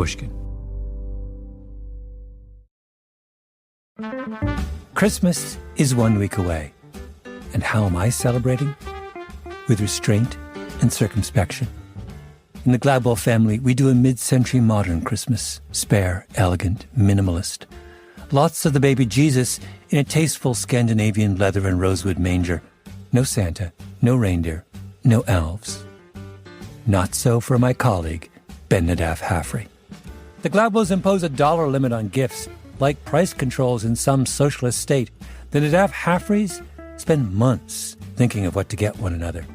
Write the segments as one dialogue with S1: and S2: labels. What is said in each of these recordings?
S1: Pushkin. Christmas is 1 week away. And how am I celebrating? With restraint and circumspection. In the Gladwell family, we do a mid-century modern Christmas. Spare, elegant, minimalist. Lots of the baby Jesus in a tasteful Scandinavian leather and rosewood manger. No Santa, no reindeer, no elves. Not so for my colleague, Ben Nadaf Haffrey. The Gladwells impose a dollar limit on gifts. Like price controls in some socialist state, the Nadaf Haffreys spend months thinking of what to get one another.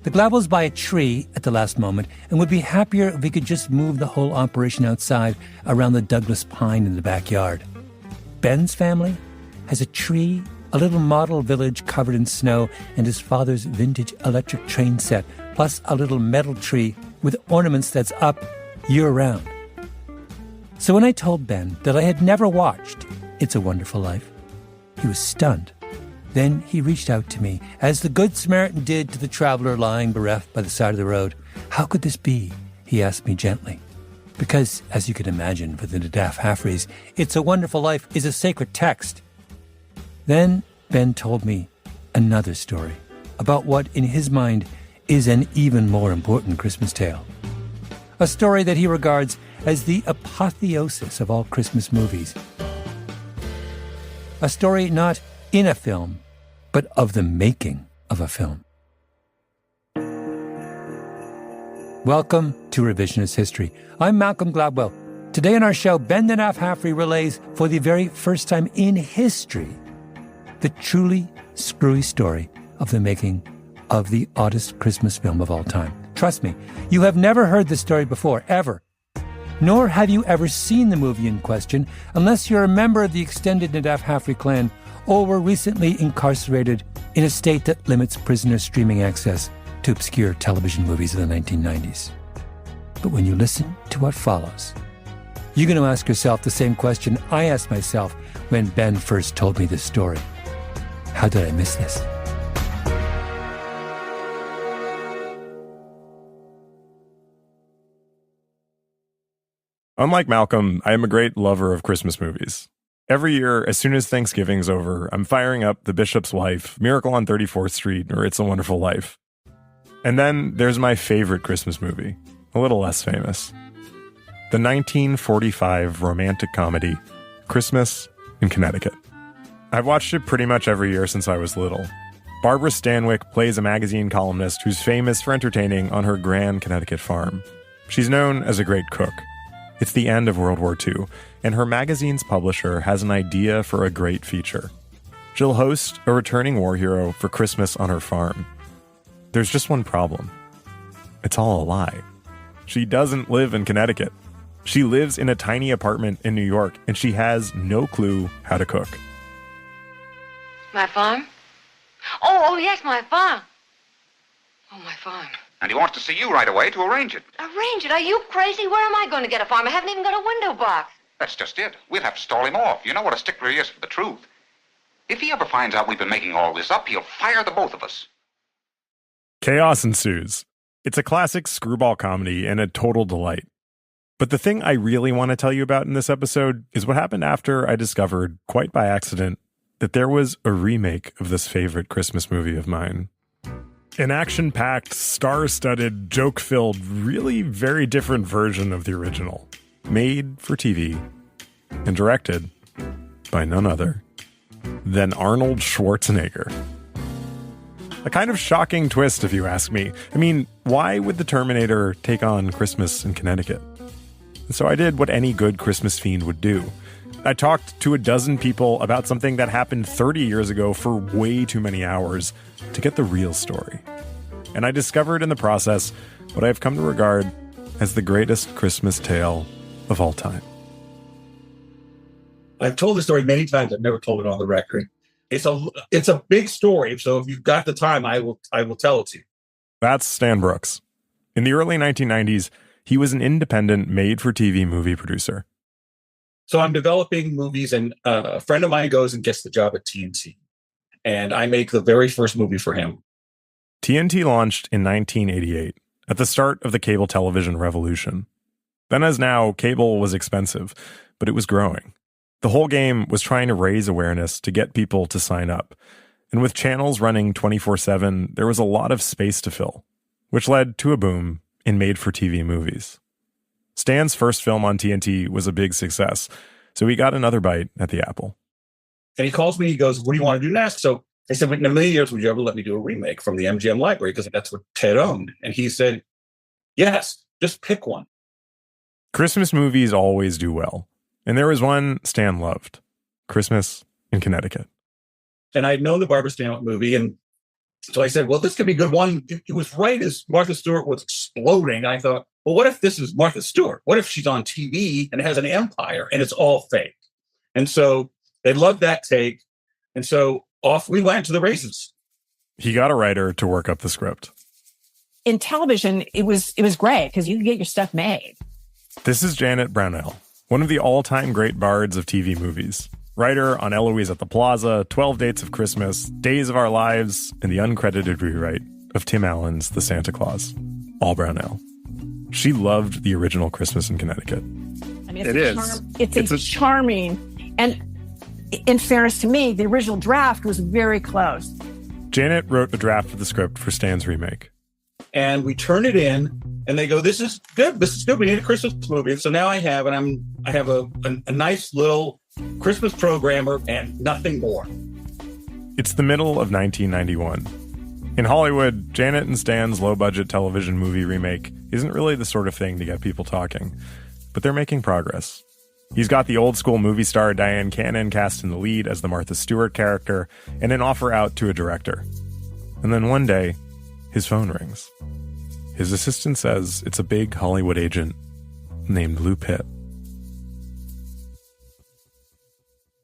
S1: The Gladwells buy a tree at the last moment and would be happier if we could just move the whole operation outside around the Douglas pine in the backyard. Ben's family has a tree, a little model village covered in snow, and his father's vintage electric train set, plus a little metal tree with ornaments that's up year-round. So when I told Ben that I had never watched It's a Wonderful Life, he was stunned. Then he reached out to me, as the Good Samaritan did to the traveler lying bereft by the side of the road. How could this be? He asked me gently. Because, as you can imagine, for the Nadaf Haffreys, It's a Wonderful Life is a sacred text. Then Ben told me another story about what, in his mind, is an even more important Christmas tale. A story that he regards as the apotheosis of all Christmas movies. A story not in a film, but of the making of a film. Welcome to Revisionist History. I'm Malcolm Gladwell. Today on our show, Ben Nadaf Haffrey relays, for the very first time in history, the truly screwy story of the making of the oddest Christmas film of all time. Trust me, you have never heard this story before, ever. Nor have you ever seen the movie in question, unless you're a member of the extended Nadaf Haffrey clan or were recently incarcerated in a state that limits prisoner streaming access to obscure television movies of the 1990s. But when you listen to what follows, you're going to ask yourself the same question I asked myself when Ben first told me this story. How did I miss this?
S2: Unlike Malcolm, I am a great lover of Christmas movies. Every year, as soon as Thanksgiving's over, I'm firing up The Bishop's Wife, Miracle on 34th Street, or It's a Wonderful Life. And then there's my favorite Christmas movie, a little less famous. The 1945 romantic comedy, Christmas in Connecticut. I've watched it pretty much every year since I was little. Barbara Stanwyck plays a magazine columnist who's famous for entertaining on her grand Connecticut farm. She's known as a great cook. It's the end of World War II, and her magazine's publisher has an idea for a great feature. She'll host a returning war hero for Christmas on her farm. There's just one problem. It's all a lie. She doesn't live in Connecticut. She lives in a tiny apartment in New York, and she has no clue how to cook.
S3: My farm? Oh, yes, my farm. Oh, my farm.
S4: And he wants to see you right away to arrange it.
S3: Arrange it? Are you crazy? Where am I going to get a farm? I haven't even got a window box.
S4: That's just it. We'll have to stall him off. You know what a stickler he is for the truth. If he ever finds out we've been making all this up, he'll fire the both of us.
S2: Chaos ensues. It's a classic screwball comedy and a total delight. But the thing I really want to tell you about in this episode is what happened after I discovered, quite by accident, that there was a remake of this favorite Christmas movie of mine. An action-packed, star-studded, joke-filled, really very different version of the original. Made for TV and directed by none other than Arnold Schwarzenegger. A kind of shocking twist, if you ask me. I mean, why would the Terminator take on Christmas in Connecticut? So I did what any good Christmas fiend would do. I talked to a dozen people about something that happened 30 years ago for way too many hours to get the real story. And I discovered in the process what I've come to regard as the greatest Christmas tale of all time.
S5: I've told the story many times. I've never told it on the record. It's a big story, so if you've got the time, I will tell it to you.
S2: That's Stan Brooks. In the early 1990s, he was an independent made-for-TV movie producer.
S5: So I'm developing movies, and a friend of mine goes and gets the job at TNT. And I make the very first movie for him.
S2: TNT launched in 1988, at the start of the cable television revolution. Then as now, cable was expensive, but it was growing. The whole game was trying to raise awareness to get people to sign up. And with channels running 24/7, there was a lot of space to fill, which led to a boom in made-for-TV movies. Stan's first film on TNT was a big success, so he got another bite at the apple.
S5: And he calls me, he goes, what do you want to do next? So I said, in a million years, would you ever let me do a remake from the MGM library? Because that's what Ted owned. And he said, yes, just pick one.
S2: Christmas movies always do well. And there was one Stan loved, Christmas in Connecticut.
S5: And I'd known the Barbara Stanwyck movie. And so I said, well, this could be a good one. It was right as Martha Stewart was exploding. I thought, well, what if this is Martha Stewart? What if she's on TV and has an empire and it's all fake? And so they loved that take. And so off we went to the races.
S2: He got a writer to work up the script.
S6: In television, it was great because you could get your stuff made.
S2: This is Janet Brownell, one of the all-time great bards of TV movies. Writer on Eloise at the Plaza, 12 Dates of Christmas, Days of Our Lives, and the uncredited rewrite of Tim Allen's The Santa Claus. All Brownell. She loved the original Christmas in Connecticut.
S6: I mean, it's a charming, and in fairness to me, the original draft was very close.
S2: Janet wrote a draft of the script for Stan's remake.
S5: And we turn it in, and they go, this is good. This is good. We need a Christmas movie. And so now I have a nice little Christmas programmer and nothing more.
S2: It's the middle of 1991. In Hollywood, Janet and Stan's low-budget television movie remake isn't really the sort of thing to get people talking, but they're making progress. He's got the old-school movie star Diane Cannon cast in the lead as the Martha Stewart character, and an offer out to a director. And then one day, his phone rings. His assistant says it's a big Hollywood agent named Lou Pitt.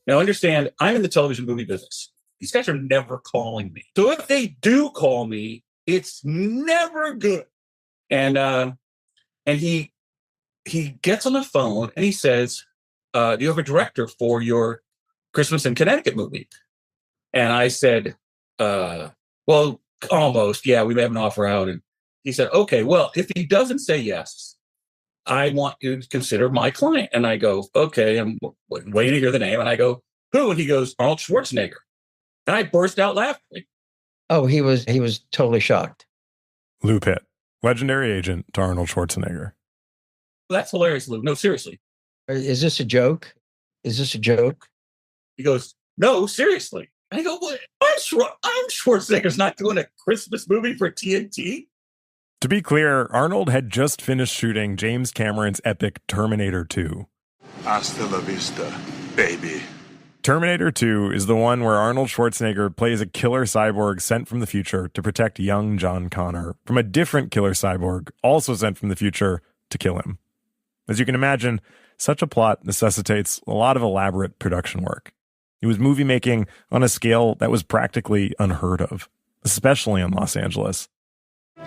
S5: Now understand, I'm in the television movie business. These guys are never calling me. So if they do call me, it's never good. And he gets on the phone and he says, do you have a director for your Christmas in Connecticut movie? And I said, well, almost. Yeah, we have an offer out. And he said, okay, well, if he doesn't say yes, I want you to consider my client. And I go, okay, I'm waiting to hear the name. And I go, who? And he goes, Arnold Schwarzenegger. And I burst out laughing.
S7: Oh, he was totally shocked.
S2: Lou Pitt, legendary agent to Arnold Schwarzenegger.
S5: That's hilarious, Lou. No, seriously.
S7: Is this a joke? Is this a joke?
S5: He goes, no, seriously. And I go, what? Arnold Schwarzenegger's not doing a Christmas movie for TNT?
S2: To be clear, Arnold had just finished shooting James Cameron's epic Terminator 2.
S8: Hasta La Vista, baby.
S2: Terminator 2 is the one where Arnold Schwarzenegger plays a killer cyborg sent from the future to protect young John Connor from a different killer cyborg also sent from the future to kill him. As you can imagine, such a plot necessitates a lot of elaborate production work. It was movie making on a scale that was practically unheard of, especially in Los Angeles.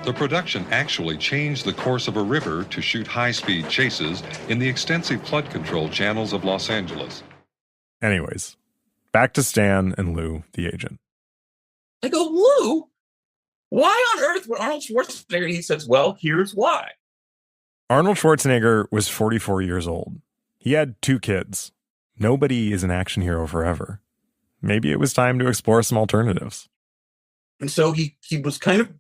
S9: The production actually changed the course of a river to shoot high-speed chases in the extensive flood control channels of Los Angeles.
S2: Anyways, back to Stan and Lou, the agent.
S5: I go, Lou, why on earth would Arnold Schwarzenegger? He says, well, here's why.
S2: Arnold Schwarzenegger was 44 years old. He had 2 kids. Nobody is an action hero forever. Maybe it was time to explore some alternatives.
S5: And so he was kind of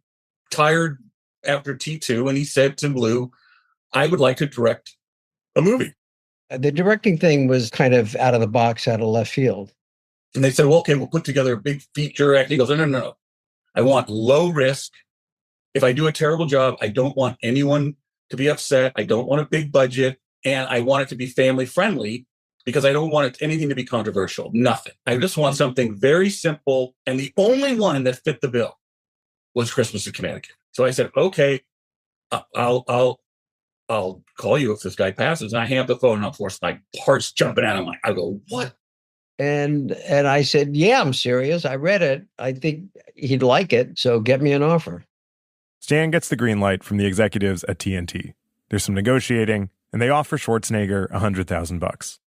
S5: tired after T2, and he said to Lou, I would like to direct a movie.
S7: The directing thing was kind of out of the box, out of left field.
S5: And they said, well, okay, we'll put together a big feature act. He goes, no. I want low risk. If I do a terrible job, I don't want anyone to be upset. I don't want a big budget. And I want it to be family friendly because I don't want anything to be controversial. Nothing. I just want something very simple. And the only one that fit the bill was Christmas in Connecticut. So I said, okay, I'll call you if this guy passes. And I hang up the phone, and of course my heart's jumping out of my. I go, what?
S7: And I said, yeah, I'm serious. I read it. I think he'd like it. So get me an offer.
S2: Stan gets the green light from the executives at TNT. There's some negotiating, and they offer Schwarzenegger $100,000.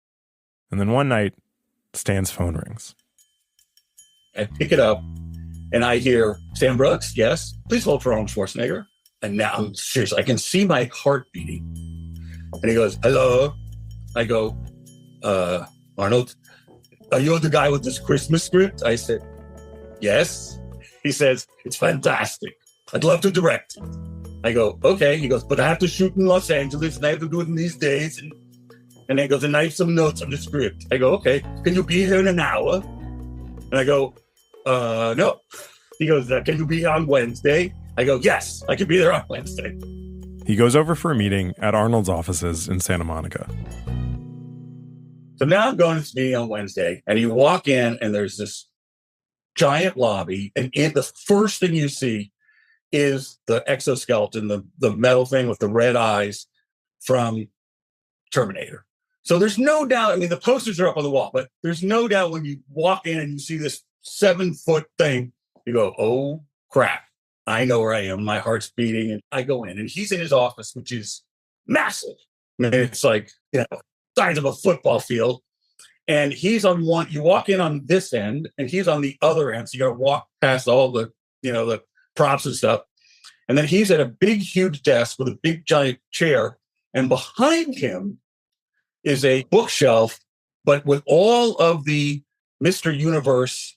S2: And then one night, Stan's phone rings.
S5: I pick it up, and I hear, Stan Brooks, yes, please hold for Arnold Schwarzenegger. And now, seriously, I can see my heart beating. And he goes, hello. I go, Arnold, are you the guy with this Christmas script? I said, yes. He says, it's fantastic. I'd love to direct it. I go, okay. He goes, but I have to shoot in Los Angeles and I have to do it in these days. And he goes, and I have some notes on the script. I go, okay. Can you be here in an hour? And I go, no. He goes, can you be here on Wednesday? I go, yes, I can be there on Wednesday.
S2: He goes over for a meeting at Arnold's offices in Santa Monica.
S5: So now I'm going to this meeting on Wednesday, and you walk in, and there's this giant lobby, and the first thing you see is the exoskeleton, the metal thing with the red eyes from Terminator. So there's no doubt, I mean, the posters are up on the wall, but there's no doubt when you walk in and you see this 7-foot thing, you go, oh, crap. I know where I am. My heart's beating. And I go in, and he's in his office, which is massive. I mean, it's like, size of a football field. And he's on one, you walk in on this end, and he's on the other end. So you got to walk past all the, the props and stuff. And then he's at a big, huge desk with a big, giant chair. And behind him is a bookshelf, but with all of the Mr. Universe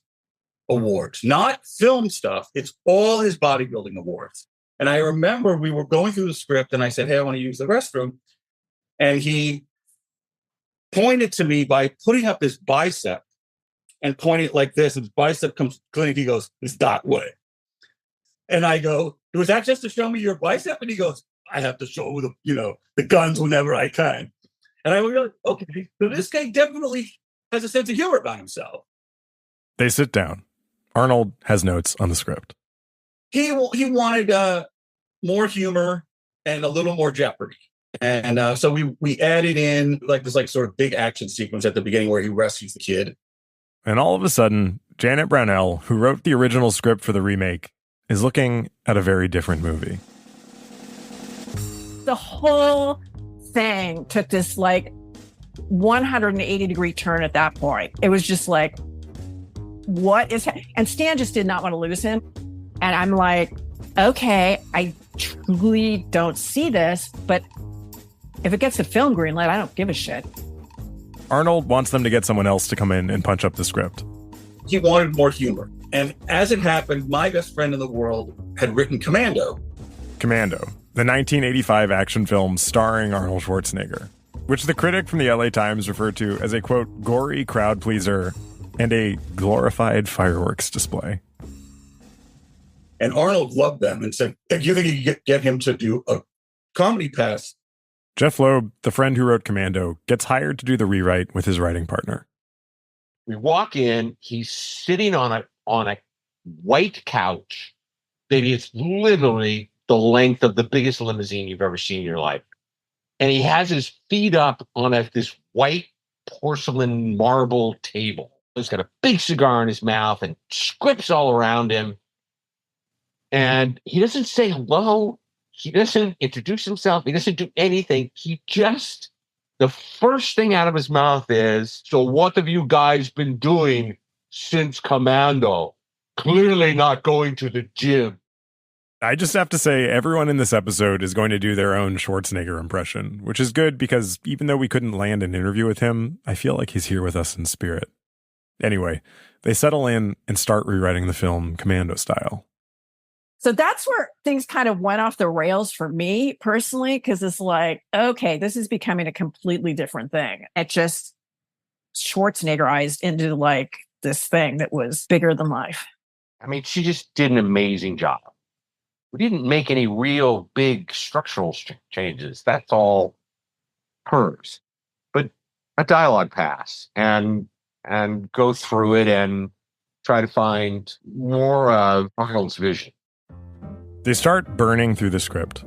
S5: awards, not film stuff. It's all his bodybuilding awards. And I remember we were going through the script, and I said, hey, I want to use the restroom. And he pointed to me by putting up his bicep and pointing like this. His bicep comes clean. He goes, it's that way. And I go, was that just to show me your bicep? And he goes, I have to show the guns whenever I can. And I realized, okay, so this guy definitely has a sense of humor about himself.
S2: They sit down. Arnold has notes on the script.
S5: He wanted more humor and a little more jeopardy. And so we added in this sort of big action sequence at the beginning where he rescues the kid.
S2: And all of a sudden, Janet Brownell, who wrote the original script for the remake, is looking at a very different movie.
S6: The whole thing took this 180-degree turn at that point. It was just like, what is and Stan just did not want to lose him. And I'm like, okay, I truly don't see this, but if it gets a film green light, I don't give a shit.
S2: Arnold wants them to get someone else to come in and punch up the script.
S5: He wanted more humor. And as it happened, my best friend in the world had written Commando.
S2: Commando, the 1985 action film starring Arnold Schwarzenegger, which the critic from the LA Times referred to as a, quote, gory crowd pleaser and a glorified fireworks display.
S5: And Arnold loved them and said, do you think you could get him to do a comedy pass?
S2: Jeff Loeb, the friend who wrote Commando, gets hired to do the rewrite with his writing partner.
S10: We walk in, he's sitting on a white couch that is literally the length of the biggest limousine you've ever seen in your life. And he has his feet up on this white porcelain marble table. He's got a big cigar in his mouth and scripts all around him. And he doesn't say hello. He doesn't introduce himself. He doesn't do anything. The first thing out of his mouth is, so what have you guys been doing since Commando? Clearly not going to the gym.
S2: I just have to say, everyone in this episode is going to do their own Schwarzenegger impression, which is good because even though we couldn't land an interview with him, I feel like he's here with us in spirit. Anyway, they settle in and start rewriting the film Commando style.
S6: So that's where things kind of went off the rails for me personally, because it's like, okay, this is becoming a completely different thing. It just Schwarzeneggerized into this thing that was bigger than life.
S10: I mean, she just did an amazing job. We didn't make any real big structural changes. That's all hers. But a dialogue pass and go through it and try to find more of Arnold's vision.
S2: They start burning through the script.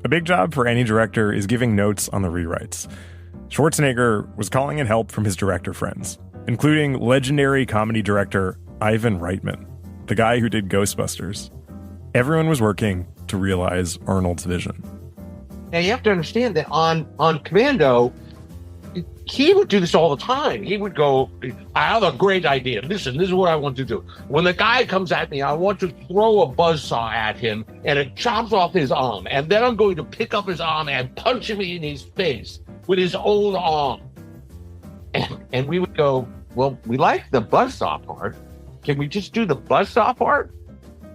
S2: A big job for any director is giving notes on the rewrites. Schwarzenegger was calling in help from his director friends, including legendary comedy director Ivan Reitman, the guy who did Ghostbusters. Everyone was working to realize Arnold's vision.
S10: Now you have to understand that on Commando, he would do this all the time. He would go, I have a great idea. Listen, this is what I want to do. When the guy comes at me, I want to throw a buzzsaw at him and it chops off his arm. And then I'm going to pick up his arm and punch him in his face with his own arm. And we would go, well, we like the buzzsaw part. Can we just do the buzzsaw part?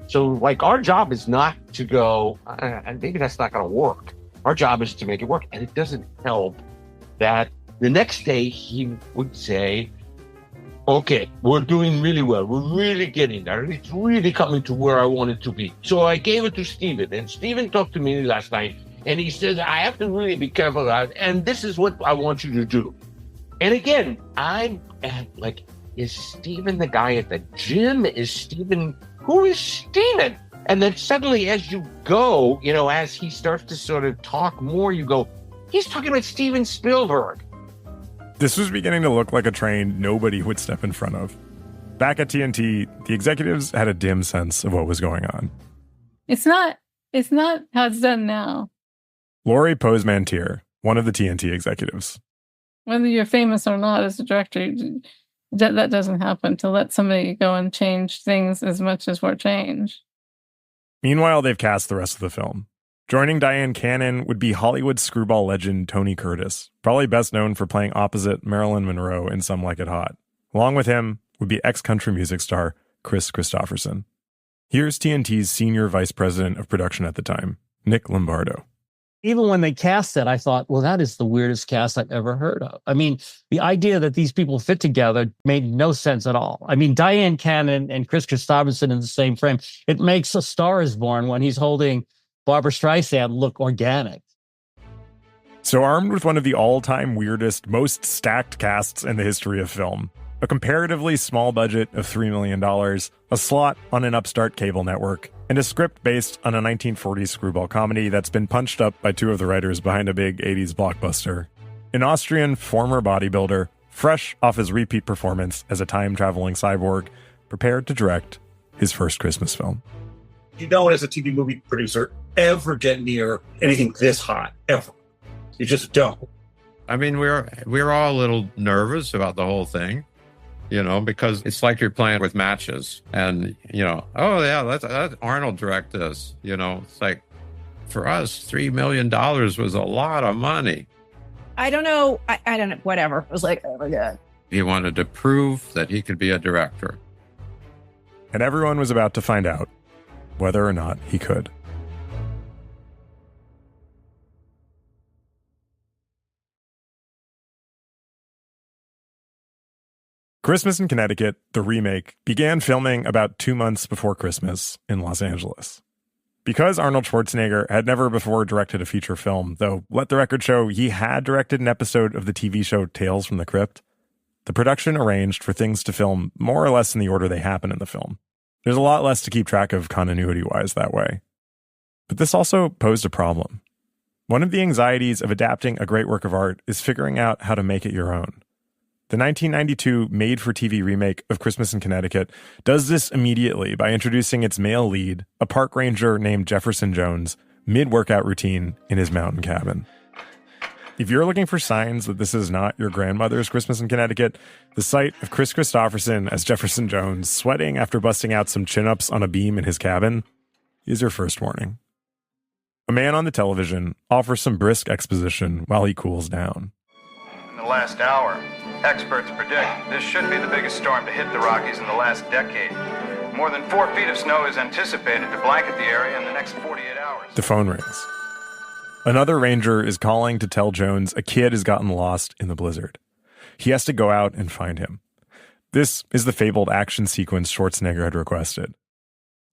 S10: So, like, our job is not to go, maybe that's not going to work. Our job is to make it work. And it doesn't help that the next day he would say, okay, we're doing really well. We're really getting there. It's really coming to where I want it to be. So I gave it to Steven. And Steven talked to me last night. And he says, I have to really be careful about it. And this is what I want you to do. And again, I'm like, is Steven the guy at the gym? Is Steven... Who is Steven? And then suddenly as you go, as he starts to sort of talk more, you go, he's talking about Steven Spielberg.
S2: This was beginning to look like a train nobody would step in front of. Back at TNT, the executives had a dim sense of what was going on.
S11: It's not how it's done now.
S2: Laurie Posmantier, one of the TNT executives.
S11: Whether you're famous or not as a director, that doesn't happen, to let somebody go and change things as much as we're changed.
S2: Meanwhile, they've cast the rest of the film. Joining Diane Cannon would be Hollywood screwball legend Tony Curtis, probably best known for playing opposite Marilyn Monroe in Some Like It Hot. Along with him would be ex-country music star Chris Christopherson. Here's TNT's senior vice president of production at the time, Nick Lombardo.
S12: Even when they cast it, I thought, well, that is the weirdest cast I've ever heard of. I mean, the idea that these people fit together made no sense at all. I mean, Diane Cannon and Chris Christopherson in the same frame. It makes A Star Is Born when he's holding Barbra Streisand look organic.
S2: So armed with one of the all-time weirdest, most stacked casts in the history of film, a comparatively small budget of $3 million, a slot on an upstart cable network, and a script based on a 1940s screwball comedy that's been punched up by two of the writers behind a big 80s blockbuster. An Austrian former bodybuilder, fresh off his repeat performance as a time-traveling cyborg, prepared to direct his first Christmas film.
S5: You don't, as a TV movie producer, ever get near anything this hot, ever. You just don't.
S13: I mean, we're all a little nervous about the whole thing. Because it's like you're playing with matches and, oh, yeah, let Arnold direct this. It's like, for us, $3 million was a lot of money.
S6: I don't know. I don't know. Whatever. It was like, oh, my God.
S13: He wanted to prove that he could be a director.
S2: And everyone was about to find out whether or not he could. Christmas in Connecticut, the remake, began filming about 2 months before Christmas in Los Angeles. Because Arnold Schwarzenegger had never before directed a feature film, though let the record show he had directed an episode of the TV show Tales from the Crypt, the production arranged for things to film more or less in the order they happen in the film. There's a lot less to keep track of continuity-wise that way. But this also posed a problem. One of the anxieties of adapting a great work of art is figuring out how to make it your own. The 1992 made-for-TV remake of Christmas in Connecticut does this immediately by introducing its male lead, a park ranger named Jefferson Jones, mid-workout routine in his mountain cabin. If you're looking for signs that this is not your grandmother's Christmas in Connecticut, the sight of Chris Christopherson as Jefferson Jones sweating after busting out some chin-ups on a beam in his cabin is your first warning. A man on the television offers some brisk exposition while he cools down.
S14: In the last hour, experts predict this should be the biggest storm to hit the Rockies in the last decade. More than 4 feet of snow is anticipated to blanket the area in the next 48 hours.
S2: The phone rings. Another ranger is calling to tell Jones a kid has gotten lost in the blizzard. He has to go out and find him. This is the fabled action sequence Schwarzenegger had requested.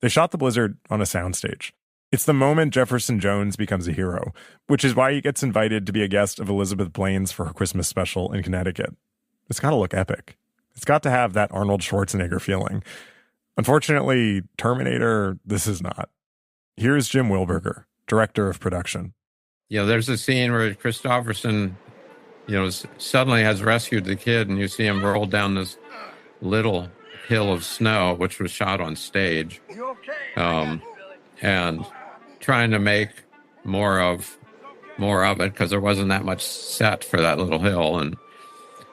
S2: They shot the blizzard on a soundstage. It's the moment Jefferson Jones becomes a hero, which is why he gets invited to be a guest of Elizabeth Blaine's for her Christmas special in Connecticut. It's got to look epic. It's got to have that Arnold Schwarzenegger feeling. Unfortunately, Terminator, this is not. Here's Jim Wilberger, director of production.
S13: There's a scene where Christopherson, suddenly has rescued the kid, and you see him roll down this little hill of snow, which was shot on stage. And trying to make more of more of it because there wasn't that much set for that little hill. And,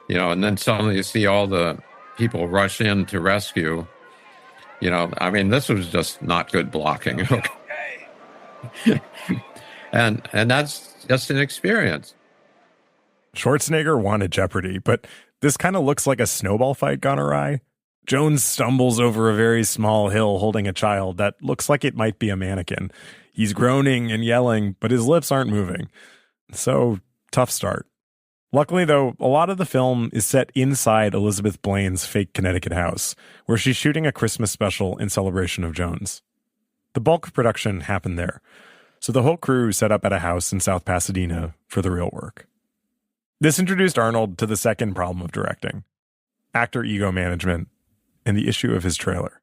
S13: and then suddenly you see all the people rush in to rescue. I mean, this was just not good blocking. and that's just an experience.
S2: Schwarzenegger wanted Jeopardy, but this kind of looks like a snowball fight gone awry. Jones stumbles over a very small hill holding a child that looks like it might be a mannequin. He's groaning and yelling, but his lips aren't moving. So, tough start. Luckily, though, a lot of the film is set inside Elizabeth Blaine's fake Connecticut house, where she's shooting a Christmas special in celebration of Jones. The bulk of production happened there, so the whole crew set up at a house in South Pasadena for the real work. This introduced Arnold to the second problem of directing: actor ego management and the issue of his trailer.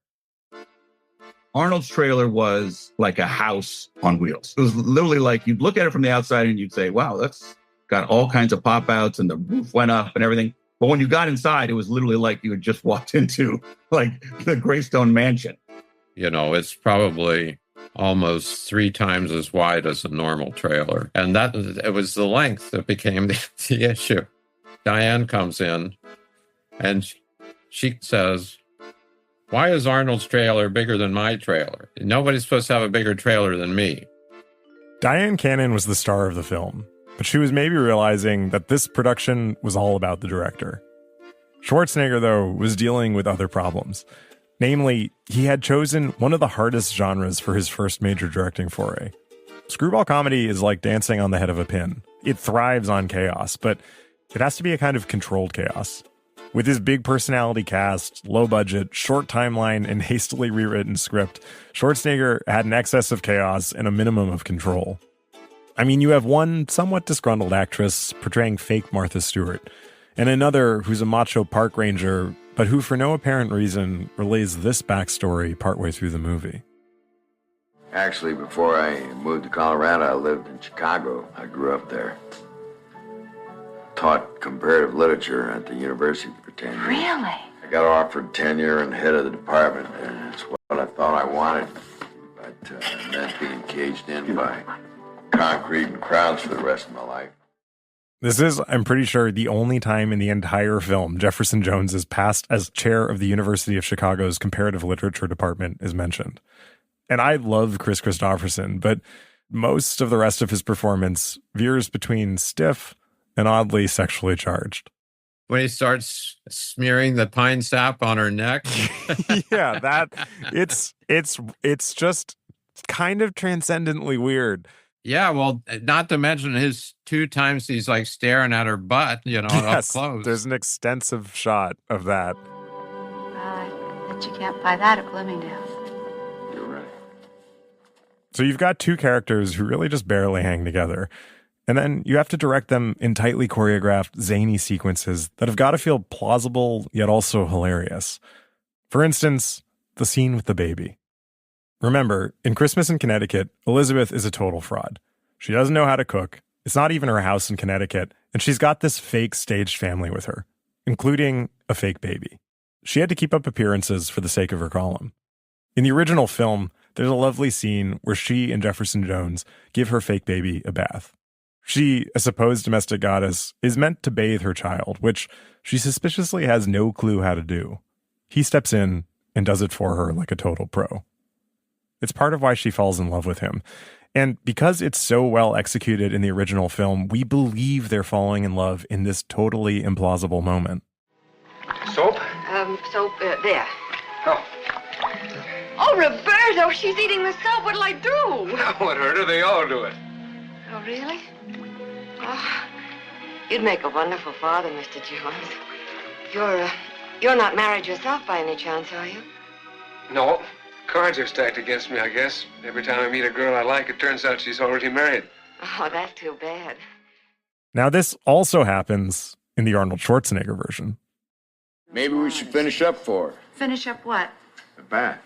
S15: Arnold's trailer was like a house on wheels. It was literally like you'd look at it from the outside and you'd say, wow, that's got all kinds of pop outs and the roof went up and everything. But when you got inside, it was literally like you had just walked into like the Greystone Mansion.
S13: It's probably almost 3 times as wide as a normal trailer. And it was the length that became the issue. Diane comes in and she says, "Why is Arnold's trailer bigger than my trailer? Nobody's supposed to have a bigger trailer than me."
S2: Diane Cannon was the star of the film, but she was maybe realizing that this production was all about the director. Schwarzenegger, though, was dealing with other problems. Namely, he had chosen one of the hardest genres for his first major directing foray. Screwball comedy is like dancing on the head of a pin. It thrives on chaos, but it has to be a kind of controlled chaos. With his big personality cast, low budget, short timeline, and hastily rewritten script, Schwarzenegger had an excess of chaos and a minimum of control. I mean, you have one somewhat disgruntled actress portraying fake Martha Stewart, and another who's a macho park ranger, but who for no apparent reason relays this backstory partway through the movie.
S16: Actually, before I moved to Colorado, I lived in Chicago. I grew up there. Taught comparative literature at the university for 10 years.
S3: Really?
S16: I got offered tenure and head of the department, and it's what I thought I wanted. But it meant being caged in by concrete and crowds for the rest of my life.
S2: This is, I'm pretty sure, the only time in the entire film Jefferson Jones is passed as chair of the University of Chicago's comparative literature department is mentioned. And I love Chris Christopherson, but most of the rest of his performance veers between stiff and oddly sexually charged.
S13: When he starts smearing the pine sap on her neck.
S2: Yeah, it's just kind of transcendently weird.
S13: Yeah, well, not to mention his 2 times he's like staring at her butt,
S2: Yes,
S13: up close.
S2: There's an extensive shot of that.
S17: I bet you can't buy that at Bloomingdale's.
S16: You're right.
S2: So you've got 2 characters who really just barely hang together. And then you have to direct them in tightly choreographed, zany sequences that have got to feel plausible, yet also hilarious. For instance, the scene with the baby. Remember, in Christmas in Connecticut, Elizabeth is a total fraud. She doesn't know how to cook. It's not even her house in Connecticut. And she's got this fake staged family with her, including a fake baby. She had to keep up appearances for the sake of her column. In the original film, there's a lovely scene where she and Jefferson Jones give her fake baby a bath. She, a supposed domestic goddess, is meant to bathe her child, which she suspiciously has no clue how to do. He steps in and does it for her like a total pro. It's part of why she falls in love with him. And because it's so well executed in the original film, we believe they're falling in love in this totally implausible moment.
S3: Soap? There.
S14: Oh.
S3: Oh, Roberto, she's eating the soap. What'll I do?
S14: What hurt her? They all do it.
S3: Oh, really? Oh, you'd make a wonderful father, Mr. Jones. You're not married yourself by any chance, are you?
S14: No. Cards are stacked against me, I guess. Every time I meet a girl I like, it turns out she's already married.
S3: Oh, that's too bad.
S2: Now, this also happens in the Arnold Schwarzenegger version.
S16: Maybe we should finish up for her.
S17: Finish up what?
S16: The bath.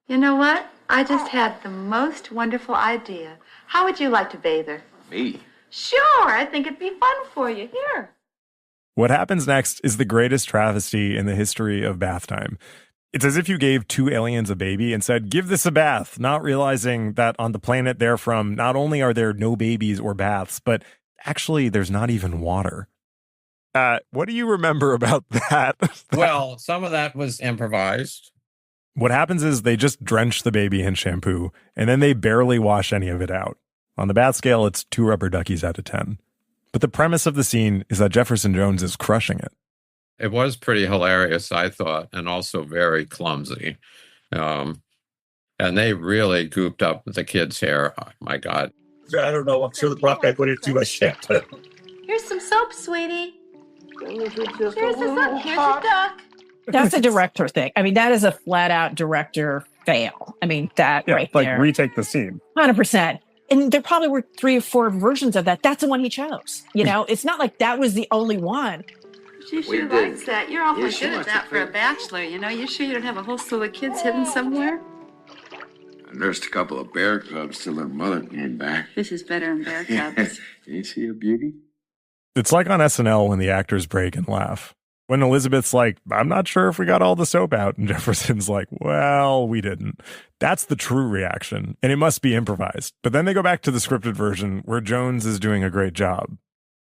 S17: You know what? I just had the most wonderful idea. How would you like to bathe her?
S16: Me?
S17: Sure, I think it'd be fun for you. Here.
S2: What happens next is the greatest travesty in the history of bath time. It's as if you gave two aliens a baby and said, give this a bath, not realizing that on the planet they're from, not only are there no babies or baths, but actually there's not even water. What do you remember about that?
S13: Well, some of that was improvised.
S2: What happens is they just drench the baby in shampoo, and then they barely wash any of it out. On the bath scale, it's 2 rubber duckies out of 10. But the premise of the scene is that Jefferson Jones is crushing it.
S13: It was pretty hilarious, I thought, and also very clumsy. And they really gooped up the kid's hair. Oh, my God.
S5: I don't know. I'm sure the prop guy put it too much shit.
S17: Here's some soap, sweetie. Here's the soap. Here's a duck.
S6: That's a director thing. I mean, that is a flat out director fail. I mean, that right there.
S2: Retake the scene.
S6: 100%. And there probably were 3 or 4 versions of that. That's the one he chose. You know, it's not like that was the only one.
S17: She sure likes that. You're awfully good at that for a bachelor, you know. You sure you don't have a whole slew of kids hidden somewhere?
S16: I nursed a couple of bear cubs till their mother came back.
S17: This is better than bear cubs.
S16: Can you see a beauty?
S2: It's like on SNL when the actors break and laugh. When Elizabeth's like, I'm not sure if we got all the soap out. And Jefferson's like, well, we didn't. That's the true reaction. And it must be improvised. But then they go back to the scripted version where Jones is doing a great job.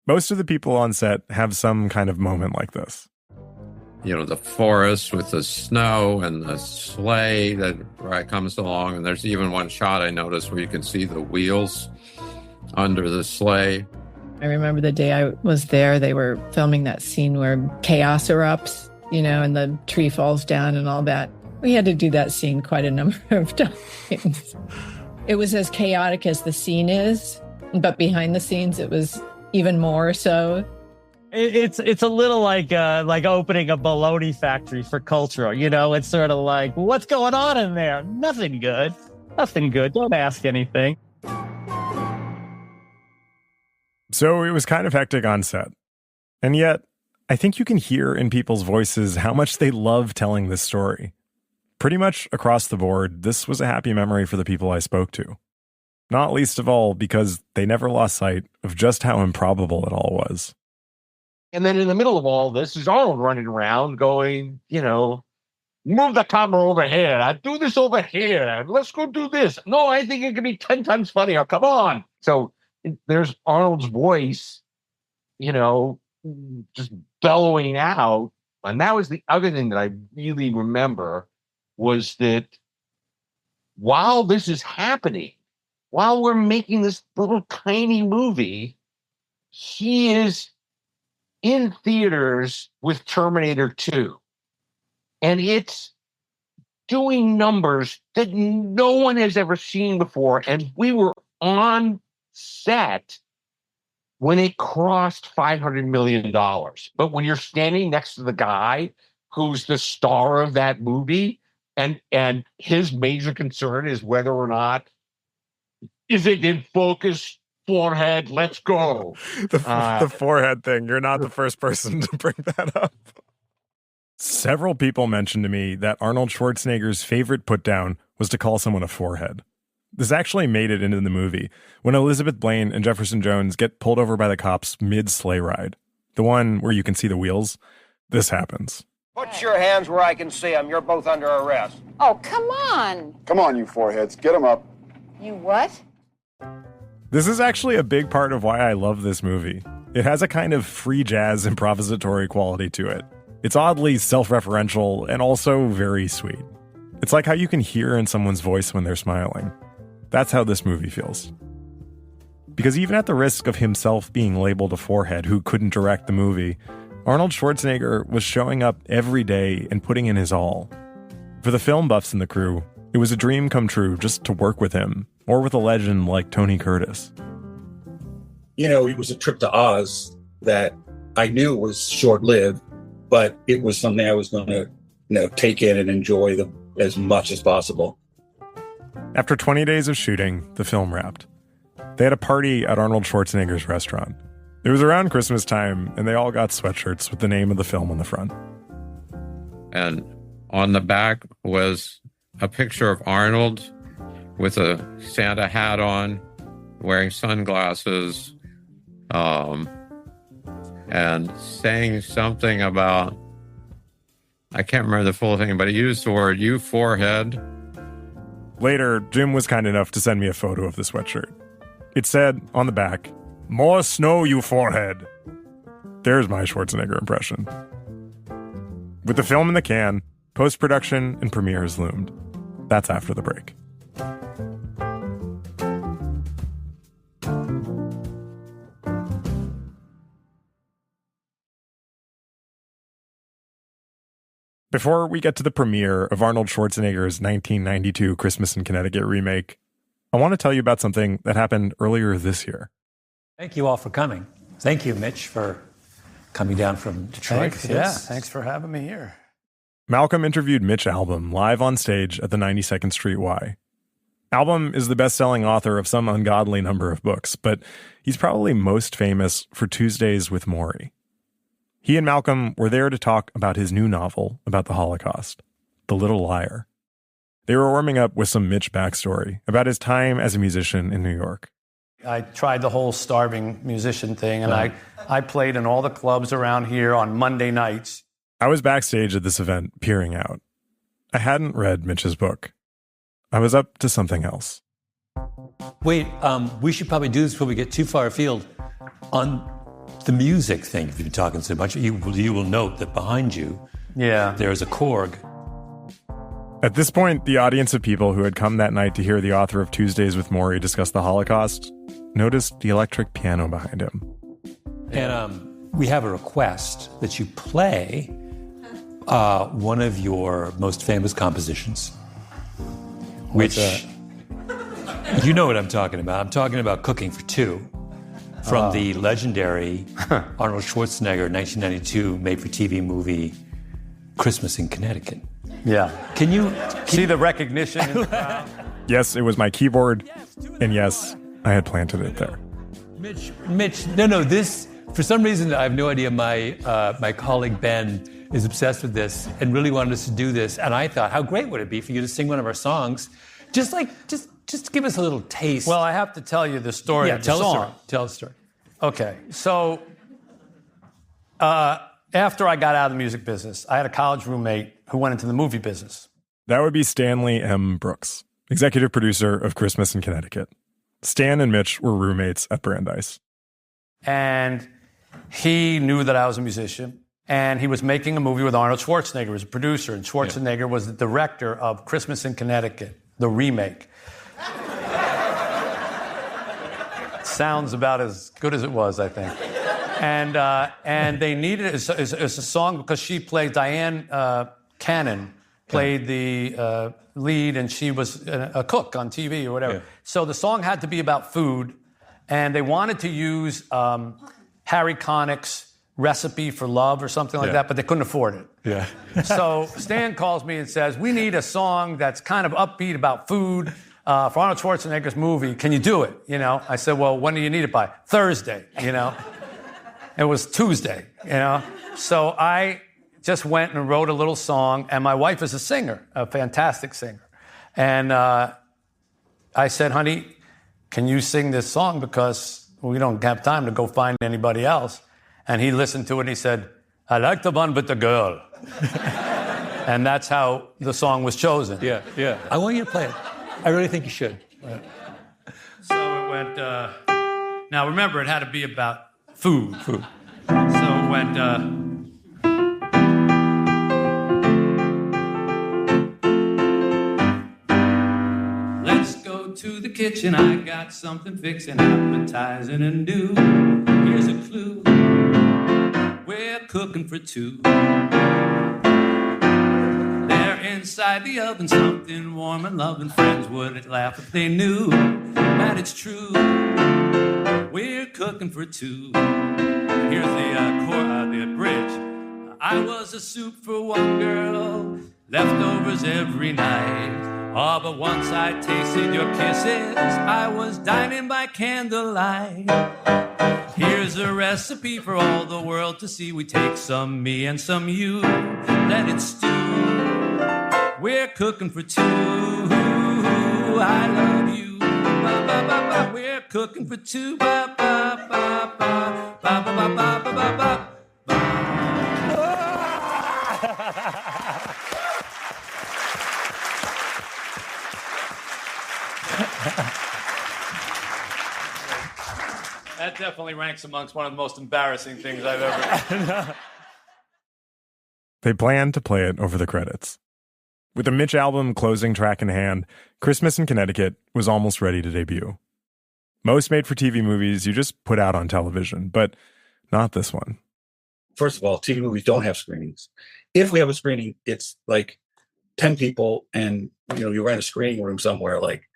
S2: Most of the people on set have some kind of moment like this.
S13: You know, the forest with the snow and the sleigh that comes along. And there's even one shot I noticed where you can see the wheels under the sleigh.
S18: I remember the day I was there, they were filming that scene where chaos erupts, you know, and the tree falls down and all that. We had to do that scene quite a number of times. It was as chaotic as the scene is, but behind the scenes, it was even more so.
S12: It's a little like opening a bologna factory for culture. You know, it's sort of like, what's going on in there? Nothing good. Nothing good. Don't ask anything.
S2: So it was kind of hectic on set. And yet, I think you can hear in people's voices how much they love telling this story. Pretty much across the board, this was a happy memory for the people I spoke to. Not least of all because they never lost sight of just how improbable it all was.
S10: And then in the middle of all this is Arnold running around going, you know, move the camera over here. I do this over here. Let's go do this. No, I think it could be 10 times funnier. Come on. So there's Arnold's voice, you know, just bellowing out. And that was the other thing that I really remember was that while this is happening, while we're making this little tiny movie, he is in theaters with Terminator 2. And it's doing numbers that no one has ever seen before. And we were on set when it crossed $500 million. But when you're standing next to the guy who's the star of that movie, and his major concern is whether or not, is it in focus, forehead, let's go.
S2: The forehead thing, you're not the first person to bring that up. Several people mentioned to me that Arnold Schwarzenegger's favorite put-down was to call someone a forehead. This actually made it into the movie when Elizabeth Blaine and Jefferson Jones get pulled over by the cops mid-sleigh ride. The one where you can see the wheels. This happens.
S19: Put your hands where I can see them. You're both under arrest.
S20: Oh, come on.
S8: Come on, you foreheads. Get them up.
S20: You what?
S2: This is actually a big part of why I love this movie. It has a kind of free jazz improvisatory quality to it. It's oddly self-referential and also very sweet. It's like how you can hear in someone's voice when they're smiling. That's how this movie feels. Because even at the risk of himself being labeled a forehead who couldn't direct the movie, Arnold Schwarzenegger was showing up every day and putting in his all. For the film buffs in the crew, it was a dream come true just to work with him, or with a legend like Tony Curtis.
S5: You know, it was a trip to Oz that I knew was short-lived, but it was something I was going to, take in and enjoy as much as possible.
S2: After 20 days of shooting, the film wrapped. They had a party at Arnold Schwarzenegger's restaurant. It was around Christmas time, and they all got sweatshirts with the name of the film on the front.
S13: And on the back was a picture of Arnold with a Santa hat on, wearing sunglasses, and saying something about I can't remember the full thing, but he used the word, "you forehead."
S2: Later, Jim was kind enough to send me a photo of the sweatshirt. It said on the back, "More snow, you forehead." There's my Schwarzenegger impression. With the film in the can, post-production and premieres loomed. That's after the break. Before we get to the premiere of Arnold Schwarzenegger's 1992 Christmas in Connecticut remake, I want to tell you about something that happened earlier this year.
S1: Thank you all for coming. Thank you, Mitch, for coming down from Detroit.
S21: Thanks for having me here.
S2: Malcolm interviewed Mitch Albom live on stage at the 92nd Street Y. Albom is the best-selling author of some ungodly number of books, but he's probably most famous for Tuesdays with Morrie. He and Malcolm were there to talk about his new novel about the Holocaust, The Little Liar. They were warming up with some Mitch backstory about his time as a musician in New York.
S21: I tried the whole starving musician thing, and I played in all the clubs around here on Monday nights.
S2: I was backstage at this event, peering out. I hadn't read Mitch's book. I was up to something else.
S1: Wait, we should probably do this before we get too far afield. On the music thing, if you've been talking so much, you will note that behind you, there is a Korg.
S2: At this point, the audience of people who had come that night to hear the author of Tuesdays with Morrie discuss the Holocaust noticed the electric piano behind him.
S1: And we have a request that you play one of your most famous compositions, which you know what I'm talking about. I'm talking about Cooking for Two, from the legendary Arnold Schwarzenegger 1992 made-for-TV movie Christmas in Connecticut.
S21: Yeah.
S1: Can you
S21: see the recognition in the crowd?
S2: Yes, it was my keyboard, and yes, I had planted it there.
S1: Mitch, no, this, for some reason, I have no idea, my colleague Ben is obsessed with this and really wanted us to do this, and I thought, how great would it be for you to sing one of our songs? Just to give us a little taste.
S21: Well, I have to tell you the story of the song.
S1: Tell a story.
S21: Okay, so after I got out of the music business, I had a college roommate who went into the movie business.
S2: That would be Stanley M. Brooks, executive producer of Christmas in Connecticut. Stan and Mitch were roommates at Brandeis.
S21: And he knew that I was a musician, and he was making a movie with Arnold Schwarzenegger as a producer, and Schwarzenegger was the director of Christmas in Connecticut, the remake. Sounds about as good as it was, I think. And they needed it's a song because she played Diane Cannon played the lead, and she was a cook on TV or whatever. Yeah. So the song had to be about food, and they wanted to use Harry Connick's Recipe for Love or something like that, but they couldn't afford it.
S1: Yeah.
S21: So Stan calls me and says, we need a song that's kind of upbeat about food for Arnold Schwarzenegger's movie. Can you do it? You know, I said, well, when do you need it by? Thursday, you know. It was Tuesday, you know. So I just went and wrote a little song, and my wife is a singer, a fantastic singer. And I said, honey, can you sing this song because we don't have time to go find anybody else? And he listened to it and he said, I like the one with the girl. And that's how the song was chosen.
S1: Yeah, yeah. I want you to play it. I really think you should.
S21: So it went, now remember, it had to be about food.
S1: Food.
S21: So it went, let's go to the kitchen, I got something fixing, appetizing and new. Here's a clue, we're cooking for two. They're inside the oven, something warm and loving. Friends would laugh if they knew that it's true. We're cooking for two. Here's the bridge. I was a soup for one girl, leftovers every night. Oh, but once I tasted your kisses, I was dining by candlelight. Here's a recipe for all the world to see. We take some me and some you, let it stew. We're cooking for two. I love you. Ba, ba, ba, ba. We're cooking for two. Ba, ba, ba, ba, ba, ba, ba, ba, ba, ba, ba.
S4: That definitely ranks amongst one of the most embarrassing things I've ever.
S2: They planned to play it over the credits. With the Mitch album closing track in hand, Christmas in Connecticut was almost ready to debut. Most made-for-TV movies you just put out on television, but not this one.
S5: First of all, TV movies don't have screenings. If we have a screening, it's like 10 people and, you rent a screening room somewhere. Like,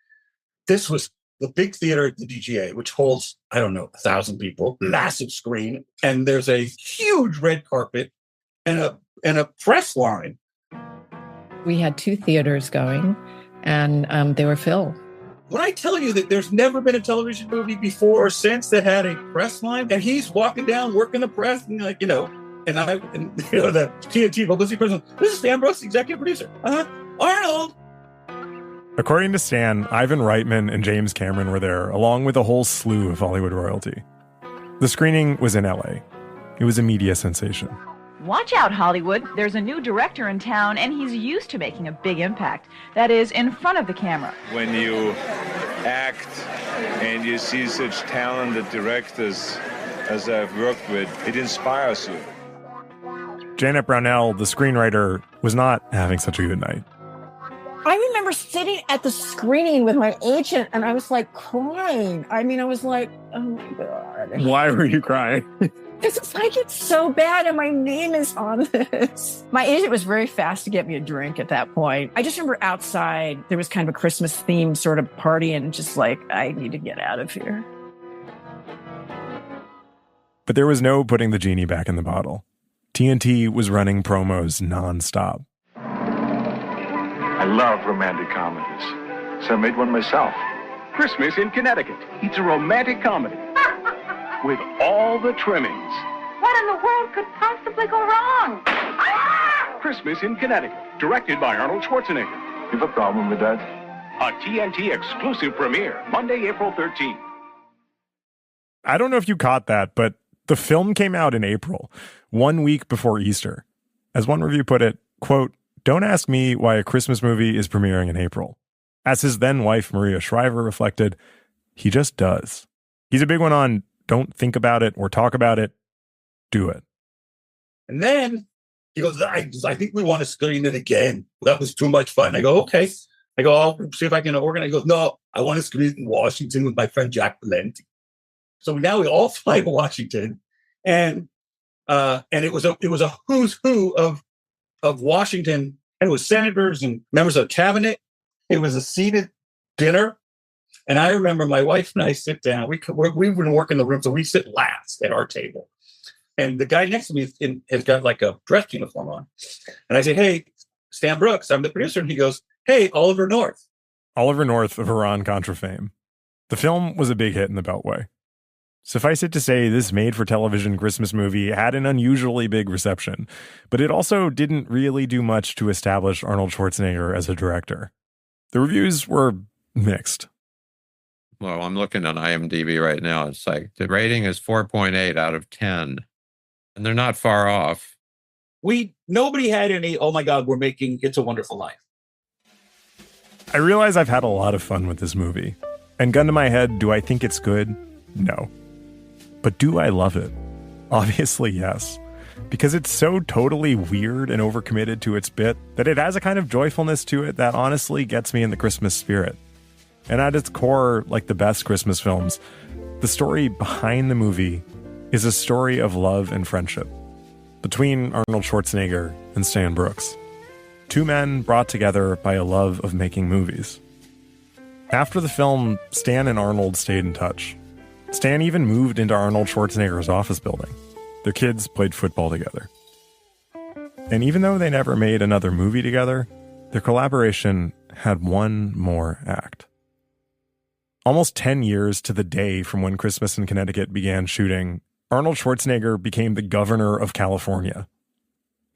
S5: this was the big theater at the DGA, which holds, 1,000 people, massive screen. And there's a huge red carpet and a press line.
S18: We had 2 theaters going, and they were filled.
S5: When I tell you that there's never been a television movie before or since that had a press line, and he's walking down, working the press, and the TNT publicity person, this is Stan Brooks, executive producer. Arnold!
S2: According to Stan, Ivan Reitman and James Cameron were there, along with a whole slew of Hollywood royalty. The screening was in LA. It was a media sensation.
S22: Watch out, Hollywood. There's a new director in town, and he's used to making a big impact. That is, in front of the camera.
S23: When you act and you see such talented directors as I've worked with, it inspires you.
S2: Janet Brownell, the screenwriter, was not having such a good night.
S6: I remember sitting at the screening with my agent, and I was like crying. I was like, oh my God.
S2: Why were you crying?
S6: Because it's like, it's so bad and my name is on this. My agent was very fast to get me a drink at that point. I just remember outside, there was kind of a Christmas themed sort of party and just like, I need to get out of here.
S2: But there was no putting the genie back in the bottle. TNT was running promos nonstop.
S24: I love romantic comedies, so I made one myself. Christmas in Connecticut. It's a romantic comedy. With all the trimmings.
S22: What in the world could possibly go wrong?
S24: Christmas in Connecticut, directed by Arnold Schwarzenegger.
S23: You have a problem with that?
S24: A TNT exclusive premiere, Monday, April 13th.
S2: I don't know if you caught that, but the film came out in April, 1 week before Easter. As one review put it, quote, "Don't ask me why a Christmas movie is premiering in April." As his then wife, Maria Shriver, reflected, he just does. He's a big one on don't think about it or talk about it, do it.
S5: And then he goes, I think we want to screen it again. That was too much fun. I go, okay. I go, I'll see if I can organize. He goes, no, I want to screen it in Washington with my friend Jack Valenti. So now we all fly to Washington. And it was a who's who of Washington. And it was senators and members of the cabinet. It was a seated dinner. And I remember my wife and I sit down. We've been working the room, so we sit last at our table. And the guy next to me has got like a dress uniform on. And I say, hey, Stan Brooks, I'm the producer. And he goes, hey, Oliver North.
S2: Oliver North of Iran-Contra fame. The film was a big hit in the Beltway. Suffice it to say, this made-for-television Christmas movie had an unusually big reception, but it also didn't really do much to establish Arnold Schwarzenegger as a director. The reviews were mixed.
S13: Well, I'm looking on IMDb right now. It's like the rating is 4.8 out of 10. And they're not far off.
S5: Nobody had any, oh my God, we're making It's a Wonderful Life.
S2: I realize I've had a lot of fun with this movie. And gun to my head, do I think it's good? No. But do I love it? Obviously, yes. Because it's so totally weird and overcommitted to its bit that it has a kind of joyfulness to it that honestly gets me in the Christmas spirit. And at its core, like the best Christmas films, the story behind the movie is a story of love and friendship between Arnold Schwarzenegger and Stan Brooks. Two men brought together by a love of making movies. After the film, Stan and Arnold stayed in touch. Stan even moved into Arnold Schwarzenegger's office building. Their kids played football together. And even though they never made another movie together, their collaboration had one more act. Almost 10 years to the day from when Christmas in Connecticut began shooting, Arnold Schwarzenegger became the governor of California.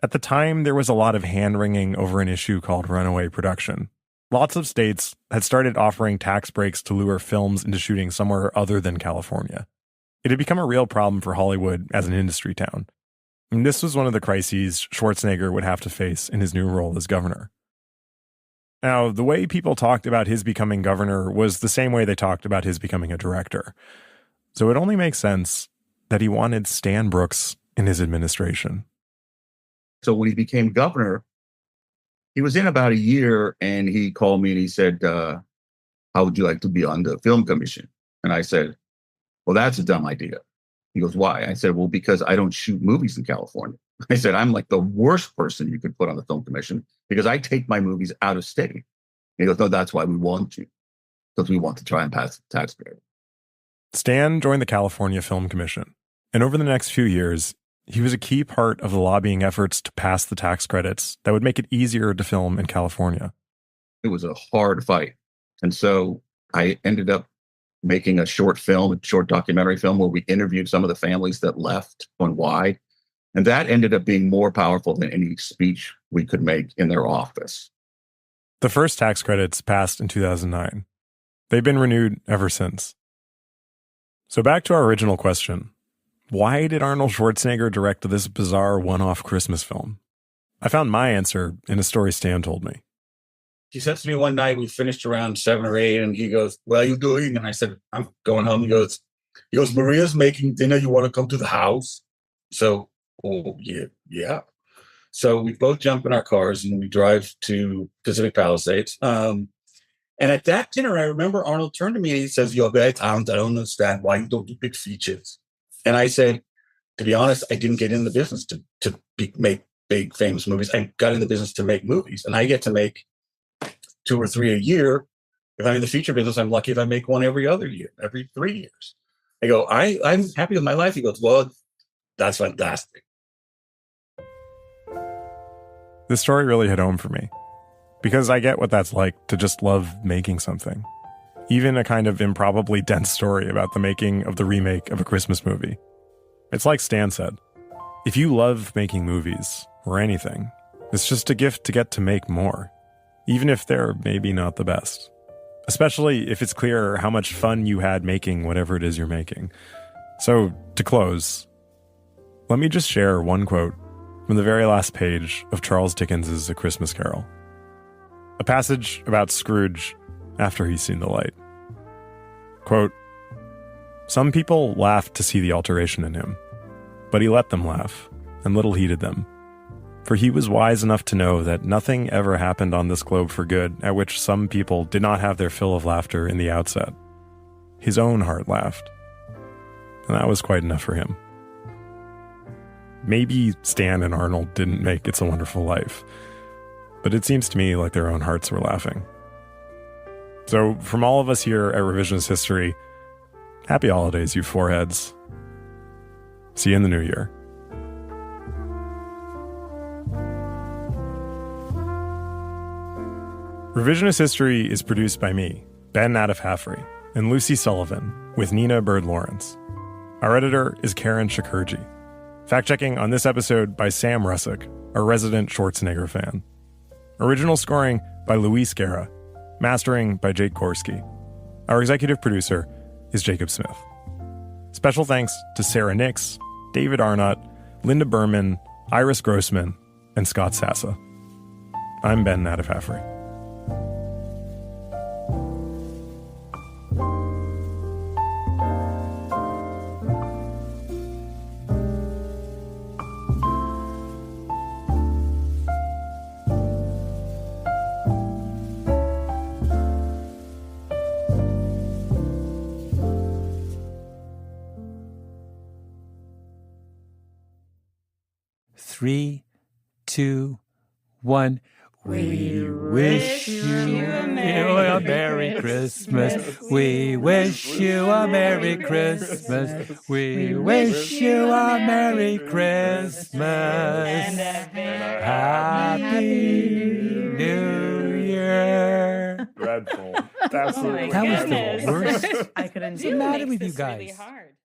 S2: At the time, there was a lot of hand-wringing over an issue called runaway production. Lots of states had started offering tax breaks to lure films into shooting somewhere other than California. It had become a real problem for Hollywood as an industry town. And this was one of the crises Schwarzenegger would have to face in his new role as governor. Now, the way people talked about his becoming governor was the same way they talked about his becoming a director. So it only makes sense that he wanted Stan Brooks in his administration.
S5: So when he became governor, he was in about a year, and he called me and he said, how would you like to be on the film commission? And I said, well, that's a dumb idea. He goes, why? I said, well, because I don't shoot movies in California. I said, I'm like the worst person you could put on the film commission because I take my movies out of state. And he goes, no, that's why we want you, because we want to try and pass the tax credit.
S2: Stan joined the California Film Commission, and over the next few years, he was a key part of the lobbying efforts to pass the tax credits that would make it easier to film in California.
S5: It was a hard fight. And so I ended up making a short documentary film where we interviewed some of the families that left on why. And that ended up being more powerful than any speech we could make in their office.
S2: The first tax credits passed in 2009. They've been renewed ever since. So back to our original question. Why did Arnold Schwarzenegger direct this bizarre one-off Christmas film? I found my answer in a story Stan told me.
S5: He said to me one night, we finished around 7 or 8, and he goes, what are you doing? And I said, I'm going home. He goes, Maria's making dinner. You want to come to the house? So, oh, yeah. So we both jump in our cars and we drive to Pacific Palisades. And at that dinner, I remember Arnold turned to me and he says, you're very talented. I don't understand why you don't do big features. And I said, to be honest, I didn't get in the business to make big, famous movies. I got in the business to make movies. And I get to make 2 or 3 a year. If I'm in the feature business, I'm lucky if I make one every other year, every 3 years. I go, I'm happy with my life. He goes, well, that's fantastic.
S2: This story really hit home for me because I get what that's like to just love making something. Even a kind of improbably dense story about the making of the remake of a Christmas movie. It's like Stan said, if you love making movies or anything, it's just a gift to get to make more, even if they're maybe not the best. Especially if it's clear how much fun you had making whatever it is you're making. So, to close, let me just share one quote from the very last page of Charles Dickens' A Christmas Carol. A passage about Scrooge after he's seen the light. Quote, some people laughed to see the alteration in him, but he let them laugh, and little heeded them. For he was wise enough to know that nothing ever happened on this globe for good at which some people did not have their fill of laughter in the outset. His own heart laughed, and that was quite enough for him. Maybe Stan and Arnold didn't make It's a Wonderful Life, but it seems to me like their own hearts were laughing. So from all of us here at Revisionist History, happy holidays, you foreheads. See you in the new year. Revisionist History is produced by me, Ben Nadif-Hafrey, and Lucy Sullivan, with Nina Bird-Lawrence. Our editor is Karen Shakurji. Fact-checking on this episode by Sam Russick, a resident Schwarzenegger fan. Original scoring by Luis Guerra. Mastering by Jake Korski. Our executive producer is Jacob Smith. Special thanks to Sarah Nix, David Arnott, Linda Berman, Iris Grossman, and Scott Sassa. I'm Ben Nadif-Hafrey.
S1: Three, 2, 1. We wish you a Merry Christmas. We wish you a Merry Christmas. We wish you a Merry Christmas. Happy New Year.
S2: Dreadful. Absolutely.
S1: That was the worst.
S17: I couldn't
S1: What's
S17: do
S1: the
S17: it.
S1: matter
S17: Makes
S1: with you
S17: this really
S1: guys?
S17: hard.